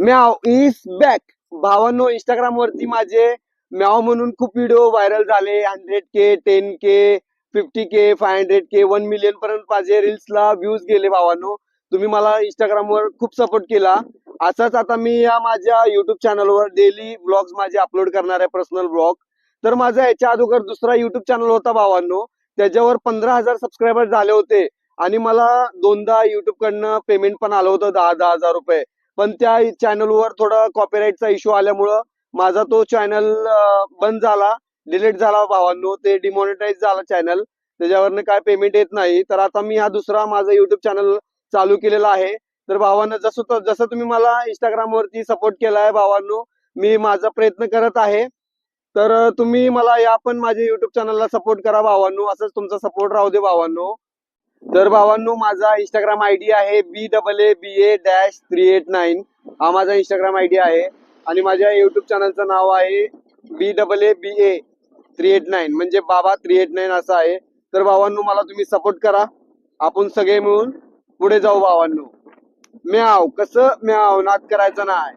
म्याव is back. भावांनो, Instagram वरती माझे म्याव म्हणून खूप व्हिडिओ व्हायरल झाले. 100K, 10K, 50K, 500K, 1 million पर्यंत माझे रील्सला व्ह्यूज गेले. भावांनो, तुम्ही मला इंस्टाग्राम वर खूप सपोर्ट केला. असाच आता मी या माझ्या युट्यूब चॅनलवर डेली ब्लॉग्स माझे अपलोड करणार आहे, पर्सनल ब्लॉग. तर माझा याच्या अगोदर दुसरा युट्यूब चॅनल होता भावांनो, त्याच्यावर 15,000 सबस्क्रायबर झाले होते आणि मला दोनदा युट्यूब कडनं पेमेंट पण आलं होतं, 10,000 रुपये. पण त्या चॅनलवर थोडा कॉपीराईटचा इश्यू आल्यामुळं माझा तो चॅनल बंद झाला, डिलीट झाला भावांनो. ते डिमॉनिटाईज झाला चॅनल, त्याच्यावरनं काय पेमेंट येत नाही. तर आता मी हा दुसरा माझा युट्यूब चॅनल चालू केलेला आहे. तर भावांनो, जसं जसं तुम्ही मला इंस्टाग्राम वरती सपोर्ट केलाय भावांनो, मी माझा प्रयत्न करत आहे. तर तुम्ही मला या पण माझ्या युट्यूब चॅनलला सपोर्ट करा भावांनो. असंच तुमचा सपोर्ट राहू दे भावांनो. तर भावांनो, माझा इंस्टाग्राम आयडी आहे BAABA-389. हा माझा इंस्टाग्राम आयडी आहे आणि माझ्या युट्यूब चॅनलचं नाव आहे BAABA-389, म्हणजे बाबा 389 असं आहे. तर भावांनो, मला तुम्ही सपोर्ट करा. आपण सगळे मिळून पुढे जाऊ भावांनो. म्याव कसं म्याव नाद करायचं नाही.